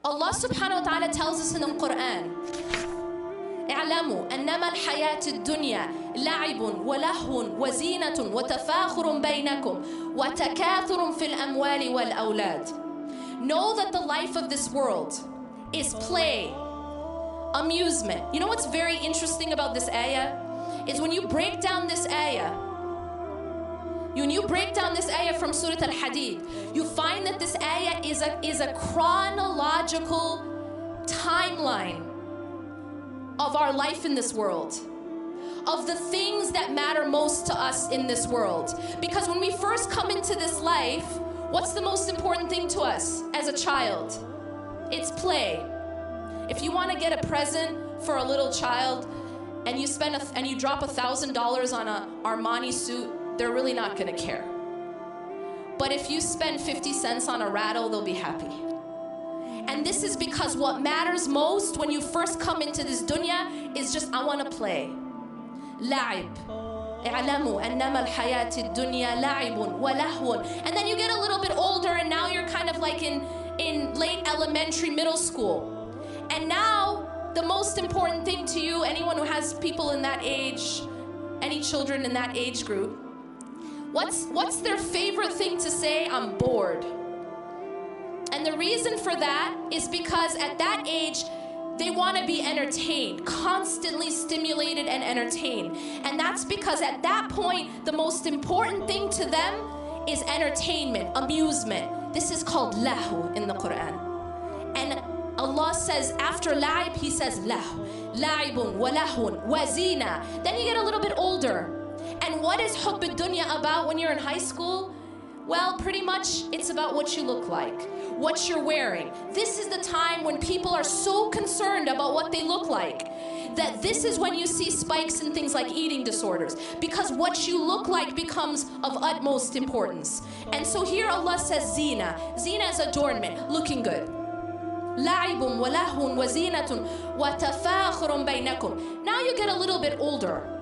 Allah subhanahu wa ta'ala tells us in the Quran, اعلموا أنما الحياة الدنيا لعب ولهو وزينة وتفاخر بينكم وتكاثر في الأموال والأولاد. Know that the life of this world is play, amusement. You know what's very interesting about this ayah? Is when you break down this ayah, from Surah Al-Hadid, you find that this ayah is a chronological timeline of our life in this world, of the things that matter most to us in this world. Because when we first come into this life, what's the most important thing to us as a child? It's play. If you want to get a present for a little child and you drop $1,000 on an Armani suit, they're really not going to care. But if you spend 50 cents on a rattle, they'll be happy. And this is because what matters most when you first come into this dunya is just, I want to play. لعب. اعلموا أنما الحياة الدنيا لعب ولهو. And then you get a little bit older and now you're kind of like in late elementary, middle school. And now the most important thing to you, anyone who has people in that age, any children in that age group, what's their favorite thing to say? I'm bored. And the reason for that is because at that age, they want to be entertained, constantly stimulated and entertained. And that's because at that point, the most important thing to them is entertainment, amusement. This is called lahu in the Quran. And Allah says after la'ib, He says lahu, la'ibun wa lahun wa zina. Then you get a little bit older. And what is hubb ad-dunya about when you're in high school? Well, pretty much it's about what you look like, what you're wearing. This is the time when people are so concerned about what they look like that this is when you see spikes in things like eating disorders, because what you look like becomes of utmost importance. And so here Allah says zina. Zina is adornment, looking good. لَعِبٌ وَلَهٌ وَزِينَةٌ وَتَفَاخُرٌ بَيْنَكُمْ. Now you get a little bit older.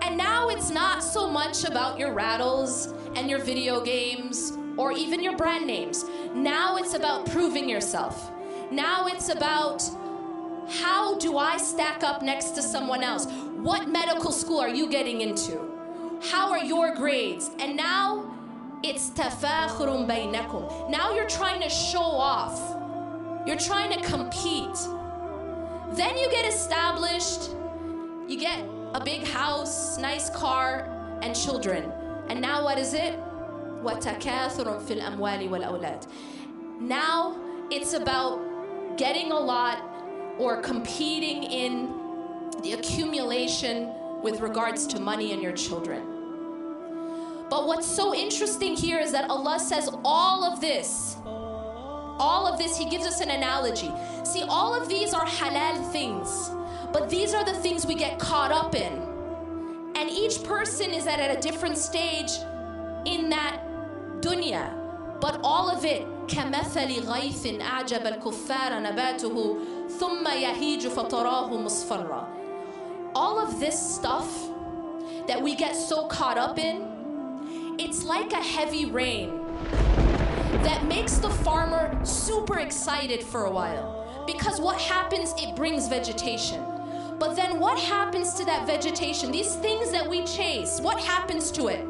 And now it's not so much about your rattles and your video games or even your brand names. Now it's about proving yourself. Now it's about, how do I stack up next to someone else? What medical school are you getting into? How are your grades? And now it's tafakhurun bainakum. Now you're trying to show off. You're trying to compete. Then you get established. You get a big house, nice car, and children. And now what is it? وَتَكَاثُرٌ فِي الْأَمْوَالِ وَالْأَوْلَادِ. Now it's about getting a lot or competing in the accumulation with regards to money and your children. But what's so interesting here is that Allah says all of this, He gives us an analogy. See, all of these are halal things. But these are the things we get caught up in. And each person is at a different stage in that dunya. But all of it, كَمَثَلِ غَيْثٍ أَعْجَبَ الْكُفَّارَ نَبَاتُهُ ثُمَّ يَهِيجُ فَتَرَاهُ مُصْفَرًّا. All of this stuff that we get so caught up in, it's like a heavy rain that makes the farmer super excited for a while. Because what happens, it brings vegetation. But then what happens to that vegetation? These things that we chase, what happens to it?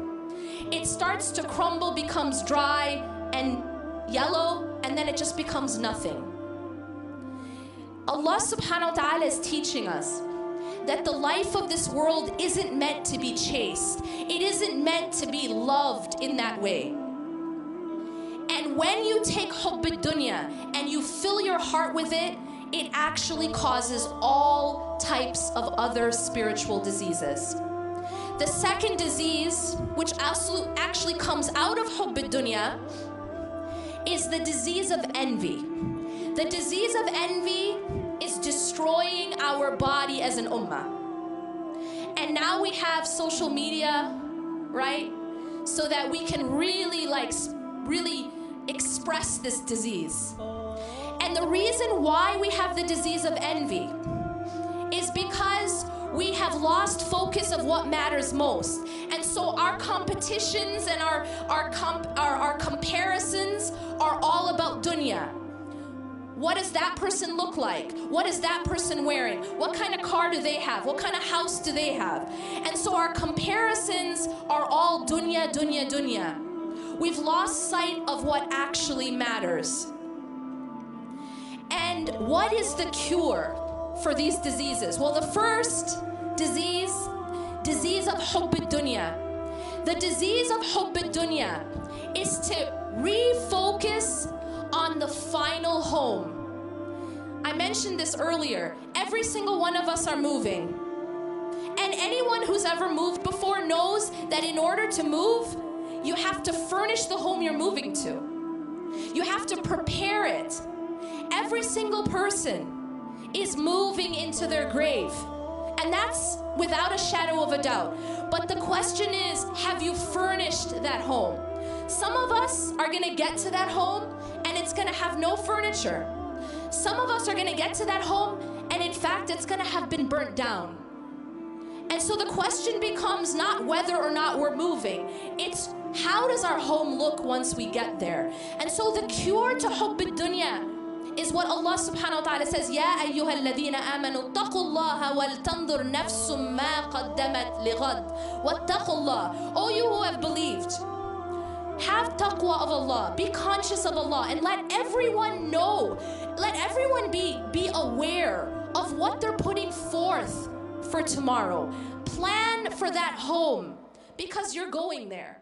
It starts to crumble, becomes dry and yellow, and then it just becomes nothing. Allah subhanahu wa ta'ala is teaching us that the life of this world isn't meant to be chased. It isn't meant to be loved in that way. And when you take hubb ad-dunya and you fill your heart with it, it actually causes all types of other spiritual diseases. The second disease, which actually comes out of hubb ad-dunya, is the disease of envy. The disease of envy is destroying our body as an ummah. And now we have social media, right? So that we can really express this disease. And the reason why we have the disease of envy is because we have lost focus of what matters most. And so our competitions and our comparisons are all about dunya. What does that person look like? What is that person wearing? What kind of car do they have? What kind of house do they have? And so our comparisons are all dunya, dunya, dunya. We've lost sight of what actually matters. And what is the cure for these diseases? Well, the first disease of hubb ad-dunya. The disease of hubb ad-dunya is to refocus on the final home. I mentioned this earlier. Every single one of us are moving. And anyone who's ever moved before knows that in order to move, you have to furnish the home you're moving to. You have to prepare it. Every single person is moving into their grave. And that's without a shadow of a doubt. But the question is, have you furnished that home? Some of us are gonna get to that home and it's gonna have no furniture. Some of us are gonna get to that home and in fact it's gonna have been burnt down. And so the question becomes not whether or not we're moving, it's how does our home look once we get there? And so the cure to hubb ad-dunya is what Allah subhanahu wa ta'ala says, Ya ayyuha alladhina amanu taqullaha wal tandur nafsum ma qaddamat lighad wattaqullah. O you who have believed, have taqwa of Allah, be conscious of Allah, and let everyone know, let everyone be aware of what they're putting forth for tomorrow. Plan for that home because you're going there.